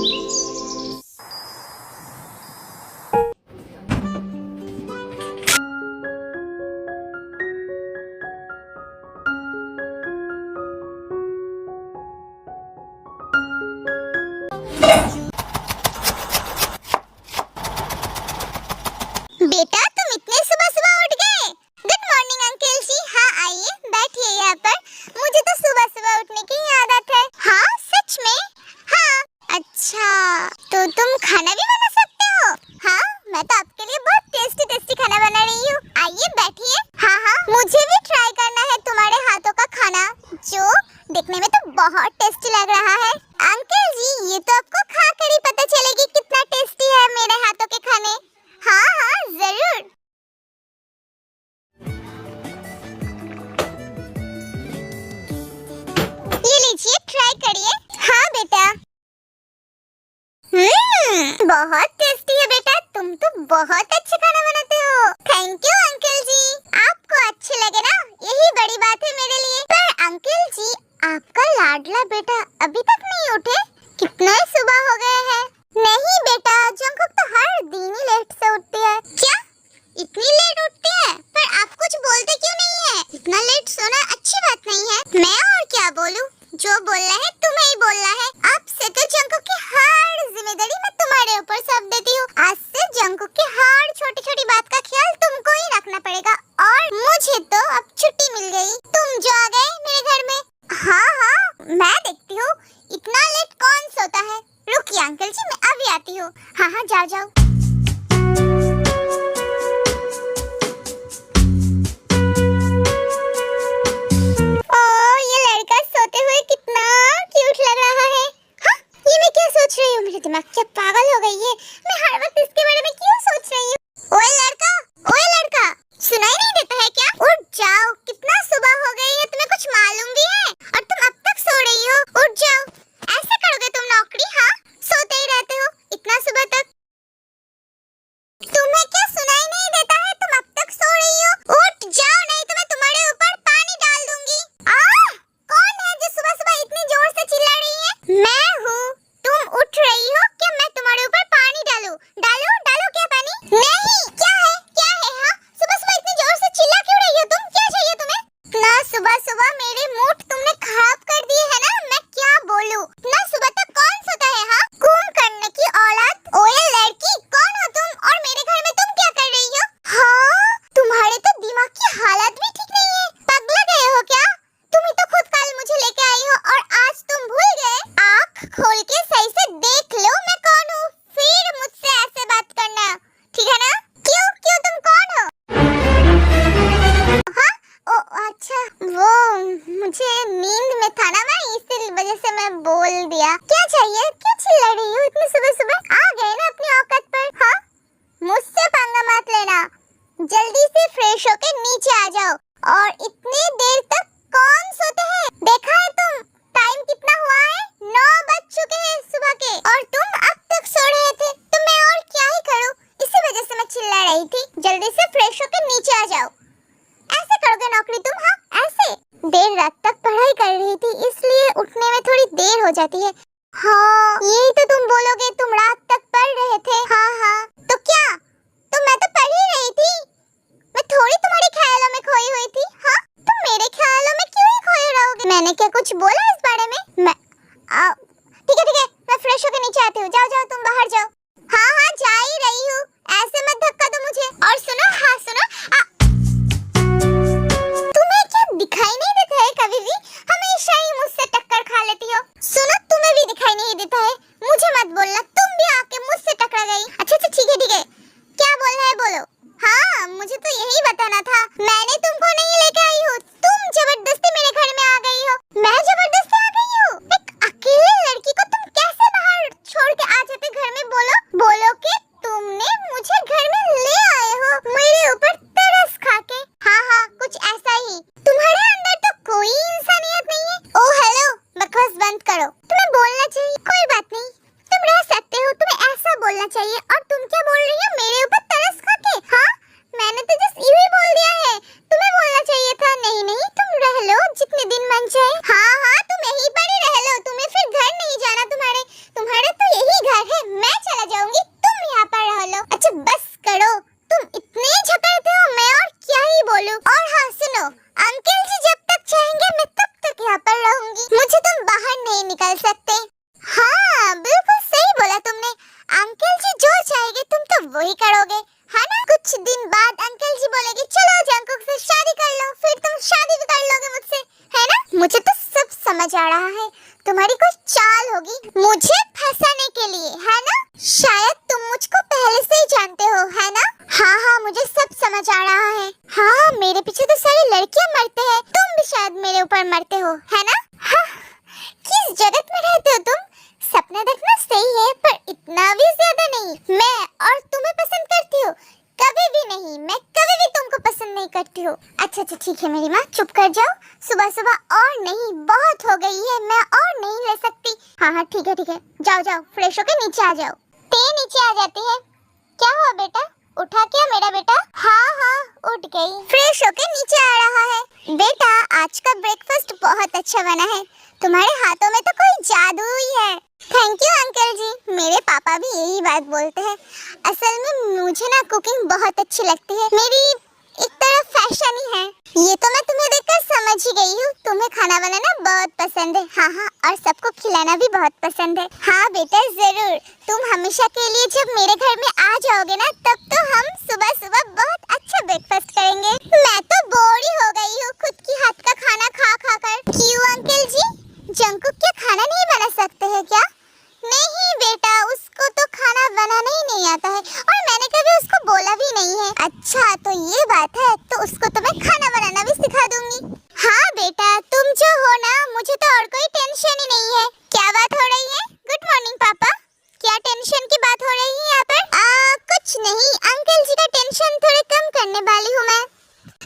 बेटा तुम इतने सुबह सुबह उठ गए। गुड मॉर्निंग अंकल जी। हाँ आइए बैठिए यहाँ पर। मुझे तो सुबह सुबह उठने की आदत है। हाँ सच में? हाँ। अच्छा तो तुम खाना भी बना सकते हो? हाँ मैं तो आपके लिए बहुत टेस्टी टेस्टी खाना बना रही हूँ। आइए बैठिए। हाँ हाँ मुझे भी ट्राई करना है तुम्हारे हाथों का खाना, जो देखने में तो बहुत टेस्टी लग रहा है। अंकल जी ये तो आपको खा कर ही पता चलेगी कितना टेस्टी है मेरे हाथों के खाने। हाँ हाँ जरूर। ये लीजिए ट्राई करिए। हाँ बेटा। बहुत टेस्टी है बेटा, तुम तो बहुत अच्छा खाना बनाते हो। थैंक यू अंकल जी। आपको अच्छे लगे ना, यही बड़ी बात है मेरे लिए। पर अंकल जी आपका लाडला बेटा अभी तक नहीं उठे? कितने सुबह हो गए हैं। नहीं बेटा जंकुक तो हर दिन ही लेट से उठती है। क्या इतनी लेट उठती है? पर आप कुछ बोलते क्यों नहीं है? इतना लेट सोना अच्छी बात नहीं है। मैं और क्या बोलूं? जो बोलना है तुम्हें ही बोलना है। आपसे तो जंकुक की हर जिम्मेदारी मैं तुम्हारे ऊपर सौंप देती हूँ। आज से जंकुक की हर छोटी छोटी बात का ख्याल तुमको ही रखना पड़ेगा। और मुझे तो अब छुट्टी मिल गई, तुम जो आ गए मेरे घर में। हाँ हाँ मैं देखती हूँ इतना लेट कौन सोता है। रुकिए अंकल जी मैं अभी आती हूँ। हाँ हाँ जाओ जाओ। दिमाग क्या पागल हो गई है? मैं हर वक्त इसके बारे में क्यों सोच रही हूँ? ओए लड़का, सुनाई नहीं देता है क्या? उठ जाओ, कितना सुबह हो गई है, तुम्हें कुछ मालूम भी है? और तुम अब तक सो रही हो? उठ जाओ, ऐसे करोगे तुम नौकरी? हाँ सोते ही रहते हो इतना सुबह तक। तुम्हें क्या सुनाई नहीं देता है? तुम अब तक सो रही हो? उठ जाओ नहीं तो मैं तुम्हारे ऊपर पानी डाल दूंगी। कौन है जो सुबह सुबह इतनी जोर से चिल्ला रही है? मैं हूँ। तुम उठ रही हो क्या मैं तुम्हारे ऊपर पानी डालूं? डालो डालो क्या पानी? नहीं क्या है हाँ? सुबह सुबह इतनी जोर से चिल्ला क्यों रही हो तुम? क्या चाहिए तुम्हें? ना सुबह सुबह मेरे मूड तुमने खराब कर दिए है ना। मैं क्या बोलूं? ना सुबह तक कौन सोता है? हाँ कूम करने की औलाद। ओए लड़की कौन हो तुम और मेरे घर में तुम क्या कर रही हो? हाँ तुम्हारे तो दिमाग की हालत भी ठीक नहीं है। पगला गए हो क्या? तुम ही तो खुद कल मुझे लेके आई हो और आज तुम भूल गए। आँख खोल के सही से देख लो मैं कौन हूँ, फिर मुझसे ऐसे बात करना, ठीक है ना? क्यों क्यों तुम कौन हो? हाँ ओ अच्छा वो मुझे नींद में था ना मैं, इसी वजह से मैं बोल दिया। क्या चाहिए? क्यों चिल्ला रही हो इतनी सुबह सुबह? आ गए ना अपनी औकात पर। हाँ मुझसे पंगा मत लेना, जल्दी से फ्रेश होके नीचे आ जाओ। और इतनी देर तक कौन सोते हैं? देखा है तुम टाइम कितना हुआ है? 9 बज चुके हैं सुबह के और तुम अब तक सो रहे थे। तो मैं और क्या ही करूं, इसी वजह से मैं चिल्ला रही थी। जल्दी से फ्रेश होकर नीचे आ जाओ। ऐसे करोगे नौकरी तुम? हाँ ऐसे? देर रात तक पढ़ाई कर रही थी इसलिए उठने में थोड़ी देर हो जाती है। हाँ यही तो तुम बोलोगे, तुम रात तक पढ़ रहे थे। हाँ हाँ तो क्या? तो मैं तो पढ़ ही रही थी, मैं थोड़ी तुम्हारे ख्यालों में खोई हुई थी। हाँ तुम मेरे ख्यालों में क्यों ही खोए रहोगे? मैंने क्या कुछ बोला इस बारे में? मैं ठीक है मैं फ्रेश होकर नीचे आती हूँ। जाओ जाओ तुम बाहर जाओ। हाँ हाँ जा ही रही हूँ, ऐसे मत धक्का दो मुझे। और सुनो, हाँ सुनो, तुम्हें क्या दिखाई नहीं देता है कभी भी? हमेशा ही मुझसे टक्कर खा लेती हो। सुनो तुम्हें भी दिखाई नहीं देता है, मुझे मत बोलना तुम भी आके मुझसे टकरा गई। अच्छा ठीक है क्या बोलना है बोलो। हाँ मुझे तो यही बताना था, मैंने तुमको नहीं लेके आई हूँ, तुम जबरदस्ती मेरे घर में आ गई हो। मैं जबरदस्ती आ गई हूँ? एक अकेले लड़की को तुम कैसे बाहर छोड़ के आ जाते घर में? बोलो कि तुमने मुझे घर में ले आए हो मेरे ऊपर तरस खा के। हाँ कुछ ऐसा ही। तुम्हारे अंदर तो कोई इंसानियत नहीं है। ओ हेलो बकवास बंद करो, तुम्हें बोलना चाहिए। कोई बात नहीं तुम रह सकते हो, तुम्हें ऐसा बोलना चाहिए। और तुम क्या बोल रही हो मेरे ऊपर तरस खा के? हाँ मैंने तो जस्ट यूं ही बोल दिया है, तुम्हें बोलना चाहिए था। नहीं तुम रह लो जितने दिन मन चाहे। हाँ तुम यहीं पर ही रह लो, तुम्हें फिर घर नहीं जाना। तुम्हारे तो यही मुझे तो सब समझ आ रहा है, तुम्हारी कोई चाल होगी मुझे फंसाने के लिए, है ना? शायद तुम मुझको पहले से ही जानते हो, है ना? हाँ हाँ, मुझे सब समझ आ रहा है। हाँ, मेरे पीछे तो सारी लड़कियां मरते हैं, तुम भी शायद मेरे ऊपर मरते हो, है ना? हाँ, किस जगत में रहते हो तुम? सपना देखना सही है, पर इतना भी ज्यादा नहीं। मैं और तुम्हें पसंद करती हूँ? कभी भी नहीं, मैं कभी भी तुमको पसंद नहीं करती हूँ। अच्छा अच्छा ठीक है मेरी माँ, चुप कर जाओ। सुबह सुबह और नहीं, बहुत हो गई है, मैं और नहीं रह सकती। हाँ हाँ ठीक है, जाओ जाओ, फ्रेश होके नीचे आ जाओ। ते नीचे आ जाती है। क्या हुआ बेटा, उठा क्या मेरा बेटा? हाँ हाँ उठ गई, फ्रेश होके नीचे आ रहा है। बेटा आज का ब्रेकफास्ट बहुत अच्छा बना है, तुम्हारे हाथों में तो कोई जादू ही है। थैंक यू अंकल जी, मेरे पापा भी यही बात बोलते हैं। असल में मुझे ना कुकिंग बहुत अच्छी लगती है, मेरी एक तरह फैशन ही है। ये तो मैं तुम्हें देखकर समझ ही गई हूँ, तुम्हें खाना बनाना बहुत पसंद है। हाँ हाँ, और सबको खिलाना भी बहुत पसंद है। हाँ बेटा जरूर, तुम हमेशा के लिए जब मेरे घर में आ जाओगे ना, तब तो हम सुबह सुबह बहुत अच्छा ब्रेकफास्ट करेंगे। मैं तो बोर ही हो गई हूँ खुद की हाथ का खाना खा खा कर। क्यों अंकल जी, जंकुक क्या खाना नहीं बना सकते हैं क्या? नहीं बेटा, उसको तो खाना बनाना ही नहीं आता है, और मैंने कभी उसको बोला भी नहीं है। अच्छा तो ये बात है, तो उसको तो मैं खाना बनाना भी सिखा दूंगी। हाँ बेटा, तुम जो हो ना, मुझे तो और कोई टेंशन ही नहीं है। क्या बात हो रही है? गुड मॉर्निंग पापा, क्या टेंशन की बात हो रही है यहाँ पर? कुछ नहीं, अंकल जी का टेंशन थोड़े कम करने वाली हूँ मैं।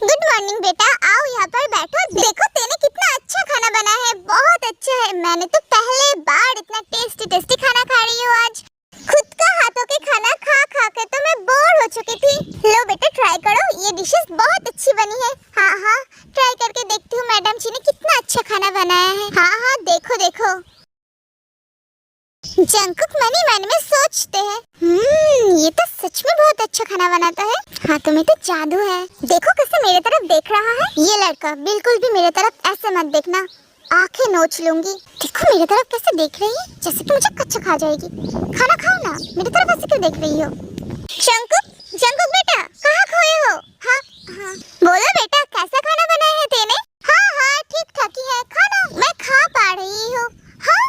गुड मॉर्निंग बेटा, आओ यहाँ पर बैठो। देखो तेने कितना अच्छा खाना बना है, बहुत अच्छा है। मैंने तो पहले बार इतना टेस्टी टेस्टी खाना खा रही हूँ आज। खुद का हाथों के खाना खा खा के तो मैं बोर हो चुकी थी। लो बेटा ट्राई करो, ये डिशेस बहुत अच्छी बनी है। हाँ हाँ ट्राई करके देखती हूँ मैडम जी ने कितना अच्छा खाना बनाया है। हाँ हाँ देखो देखो। जंकुक मनी मन में सोचते हैं, ये तो सच में बहुत अच्छा खाना बनाता है। हाँ तुम्हें तो जादू है। देखो कैसे मेरे तरफ देख रहा है ये लड़का, बिल्कुल भी मेरे तरफ ऐसे मत देखना, आंखें नोच लूंगी। देखो मेरे तरफ कैसे देख रही है, जैसे कि मुझे कच्चा खा जाएगी। खाना खाओ ना, मेरी तरफ ऐसे क्यों देख रही हो? जंकुक, जंकुक बेटा कहाँ खोए हो? हाँ हाँ बोलो बेटा, कैसा खाना बनाया है तेने? हाँ हाँ ठीक ठाक ही है खाना, मैं खा पा रही हूँ। हाँ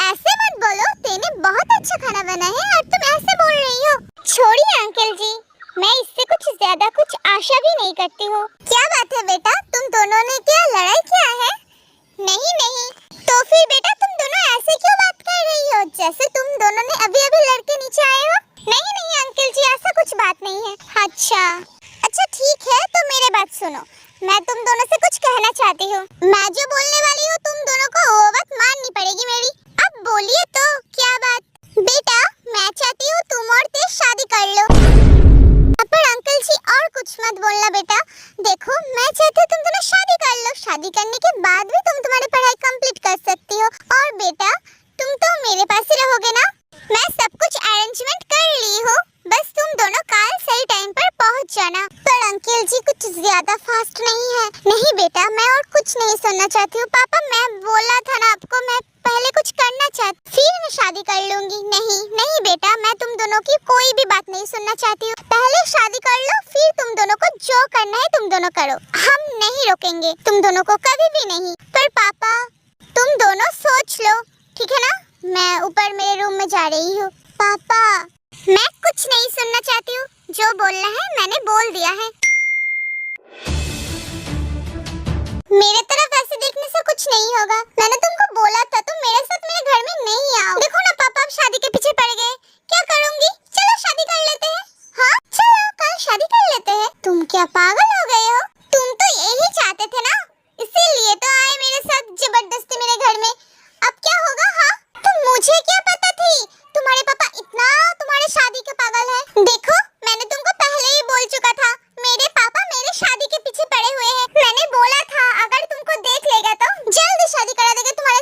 ऐसे मत बोलो, तेने बहुत अच्छा खाना बना है और तुम ऐसे बोल रही हो। छोड़िए अंकल जी, मैं इससे कुछ ज्यादा कुछ आशा भी नहीं करती हूँ। क्या बात है बेटा, तुम दोनों ने क्या लड़ाई किया है? नहीं नहीं, तो फिर बेटा तुम दोनों ऐसे क्यों बात कर रही हो, जैसे तुम दोनों ने अभी अभी लड़के नीचे आए हो? नहीं नहीं अंकल जी, ऐसा कुछ बात नहीं है। अच्छा अच्छा ठीक है, तो मेरे बात सुनो, मैं तुम दोनों से कुछ कहना चाहती हूँ। मैं जो बोलने वाली हूँ तुम दोनों को वो बात माननी पड़ेगी मेरी। अब बोलिए तो क्या बात? बेटा मैं चाहती हूँ तुम और तेज शादी कर लो। पर अंकल जी और कुछ मत बोलना बेटा। देखो मैं चाहती हूँ तुम दोनों शादी कर लो, शादी करने के बाद भी तुम तुम्हारी पढ़ाई कंप्लीट कर सकती हो। और बेटा तुम तो मेरे पास ही रहोगे ना, मैं सब कुछ अरेंजमेंट कर ली हूँ, बस तुम दोनों कल सही टाइम पर पहुँच जाना। पर अंकल जी कुछ ज्यादा फास्ट नहीं है? नहीं बेटा मैं और कुछ नहीं सुनना चाहती हूँ। पापा मैं बोला था ना आपको, मैं पहले कुछ करना चाहती, फिर मैं शादी कर लूंगी। नहीं नहीं बेटा, मैं तुम दोनों की कोई भी बात नहीं सुनना चाहती हूँ। पहले शादी कर लो, फिर तुम दोनों को जो करना है तुम दोनों करो, हम नहीं रोकेंगे तुम दोनों को कभी भी नहीं। पर पापा तुम दोनों सोच लो, ठीक है ना? मैं ऊपर मेरे रूम में जा रही हूँ। पापा मैं कुछ नहीं सुनना चाहती हूँ, जो बोलना है मैंने बोल दिया है। मेरे तरफ ऐसे देखने से कुछ नहीं होगा, मैंने तुमको बोला था तुम मेरे साथ मेरे घर में नहीं आओ। देखो ना पापा अब शादी के पीछे पड़ गए, क्या करूंगी? चलो शादी कर लेते हैं। हाँ चलो कल शादी कर लेते हैं। तुम क्या पागल हो गए हो? तुम तो यही चाहते थे ना, इसीलिए तो आए मेरे साथ जबरदस्ती मेरे घर में। अब क्या होगा? हाँ तो मुझे क्या पता थी तुम्हारे पापा इतना तुम्हारे शादी के पागल है। देखो मैंने तुमको पहले ही बोल चुका था, मेरे पापा मेरे शादी के पीछे पड़े हुए हैं। मैंने बोला था अगर तुमको देख लेगा तो जल्दी शादी करा देगा तुम्हारे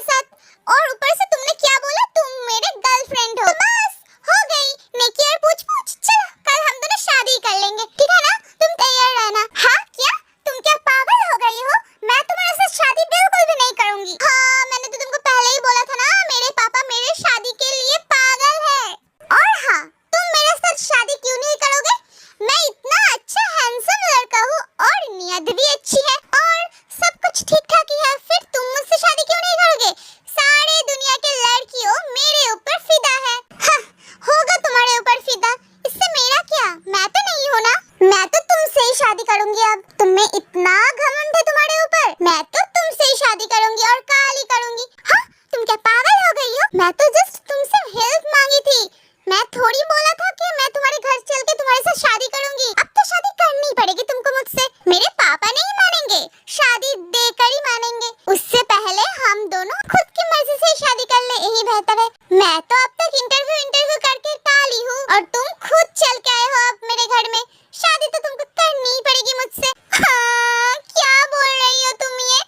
और काली करूंगी। हाँ, तुम क्या पागल हो गई हो? मैं तो जस्ट तुमसे हेल्प मांगी थी। मैं थोड़ी बोला था कि मैं तुम्हारे घर चल के तुम्हारे साथ शादी करूंगी। अब तो शादी करनी पड़ेगी तुमको मुझसे। मेरे पापा नहीं मानेंगे, शादी देकर ही मानेंगे। उससे पहले हम दोनों खुद की मर्जी से शादी कर ले, यही बेहतर है। मैं तो अब तक इंटरव्यू करके टाली हूँ और तुम खुद चल के आए हो अब मेरे घर में। शादी तो तुमको करनी ही पड़ेगी मुझसे। हाँ, क्या बोल रही हो तुम ये?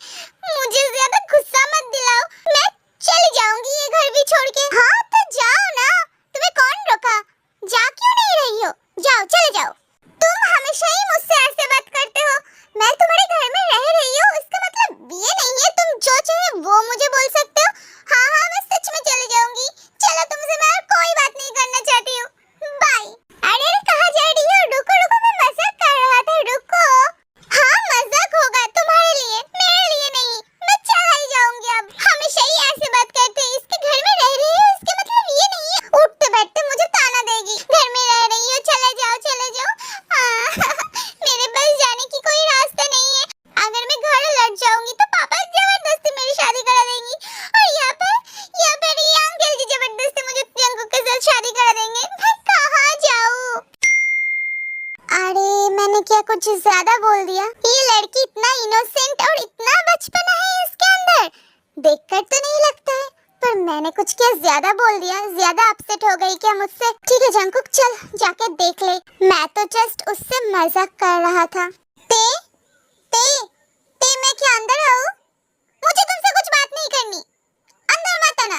मुझे ज्यादा गुस्सा मत दिलाओ, मैं चली जाऊंगी ये घर भी छोड़ के। हाँ तो जाओ ना, तुम्हें कौन रोका? जा क्यों नहीं रही हो? जाओ, चले जाओ। तुम हमेशा ही मुझसे ऐसे बात करते हो। मैं तुम्हारे घर में रह रही हूँ, इसका मतलब ये नहीं है तुम जो चाहे वो मुझे बोल सकते हो। हाँ हाँ, मैं सच में चली जाऊंगी। चलो, तुमसे मैं और कोई बात नहीं करना चाहती हूँ। बाय। अरे कहाँ जा रही हो? रुको रुको, मैं मजाक कर रहा था, रुको। हाँ, मजाक होगा तुम्हारे लिए, मेरे लिए नहीं। मैं चला ही जाऊंगी अब। हमेशा ही ऐसे बात करते हैं। इसके घर में रह रही हो, इसका मतलब ये नहीं है उठते बैठते मुझे ताना देगी। घर में रह रही हो, चले जाओ चले जाओ। मेरे पास जाने की कोई रास्ता नहीं है। अगर मैं घर लौट जाऊंगी तो पापा जबरदस्ती मेरी शादी करा देंगी, और यहाँ पर ये अंकल जी जबरदस्ती मुझे प्रियंका के साथ शादी करा देंगे। मैं कहाँ जाऊँ? अरे मैंने क्या कुछ ज्यादा बोल दिया? ये लड़की इतना इनोसेंट और इतना बचपना है इसके अंदर, देखकर तो नहीं लगता है, पर मैंने कुछ क्या ज्यादा बोल दिया? ज्यादा अपसेट हो गई क्या मुझसे? ठीक है जंकुक, चल जाके देख ले। मैं तो जस्ट उससे मजाक कर रहा था। ते मैं क्या अंदर आऊं? मुझे तुमसे कुछ बात नहीं करनी, अंदर मत आना।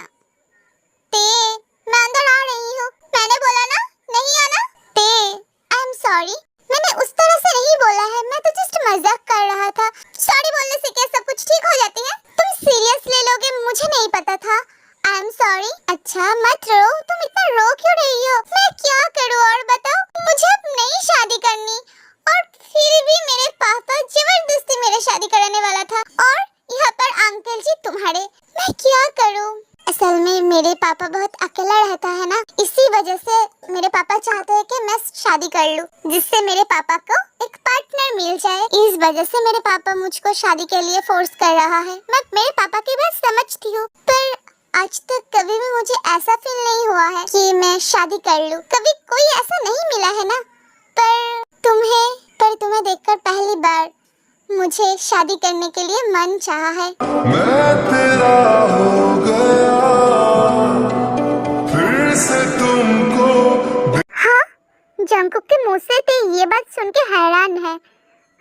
मैं अंदर आ रही हूँ, मैंने बोला ना नहीं आना। आई एम सॉरी, मैंने उस तरह से नहीं बोला है, मैं तो जस्ट मजाक कर रहा था। सॉरी बोलने से क्या सब कुछ ठीक हो जाती है? तुम सीरियस ले लोगे मुझे नहीं पता था। I am sorry. अच्छा मत रो, तुम इतना रो क्यों रही हो? मैं क्या करूँ और बताओ? मुझे अब नहीं शादी करनी, और फिर भी मेरे पापा जबरदस्ती मेरे शादी कराने वाला था, और यहाँ पर अंकल जी तुम्हारे। मैं क्या करूँ? असल में मेरे पापा बहुत अकेला रहता है ना, इसी वजह से मेरे पापा चाहते हैं कि मैं शादी कर लूं, जिससे मेरे पापा को एक पार्टनर मिल जाए। इस वजह से मेरे पापा मुझको शादी के लिए फोर्स कर रहा है। मैं मेरे पापा की बात समझती हूँ, पर आज तक कभी भी मुझे ऐसा फील नहीं हुआ है कि मैं शादी कर लूं। कभी कोई ऐसा नहीं मिला है ना, पर तुम्हें देखकर पहली बार मुझे शादी करने के लिए मन चाहा है। मैं तेरा हो गया, फिर से तुमको। हाँ, जंकुक के मुंह से तो ये बात सुन के हैरान है।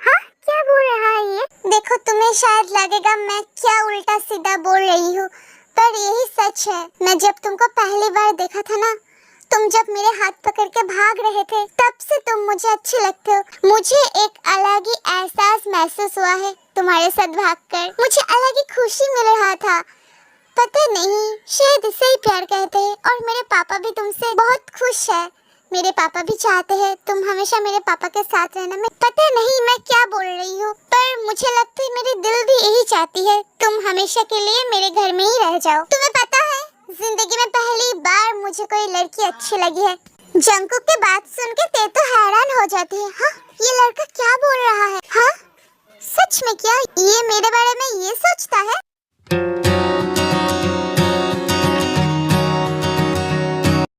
हाँ, क्या बोल रहा है ये? देखो, तुम्हें शायद लगेगा मैं क्या उल्टा सीधा बोल रही हूँ, पर यही सच है। मैं जब तुमको पहली बार देखा था ना, तुम जब मेरे हाथ पकड़ के भाग रहे थे, तब से तुम मुझे अच्छे लगते हो। मुझे एक अलग ही एहसास महसूस हुआ है तुम्हारे साथ भागकर। मुझे अलग ही खुशी मिल रहा था। पता नहीं, शायद इसे ही प्यार कहते हैं। और मेरे पापा भी तुमसे बहुत खुश है। मेरे पापा भी चाहते हैं तुम हमेशा मेरे पापा के साथ रहना। मैं पता नहीं मैं क्या बोल रही हूँ, पर मुझे लगता है मेरी दिल भी यही चाहती है तुम हमेशा के लिए मेरे घर में ही रह जाओ। तुम्हें पता है, जिंदगी में पहली बार मुझे कोई लड़की अच्छी लगी है। जंकुक की बात सुन के ते तो हैरान हो जाती है। हाँ, ये लड़का क्या बोल रहा है? हाँ, सच में क्या ये मेरे बारे में ये सोचता है?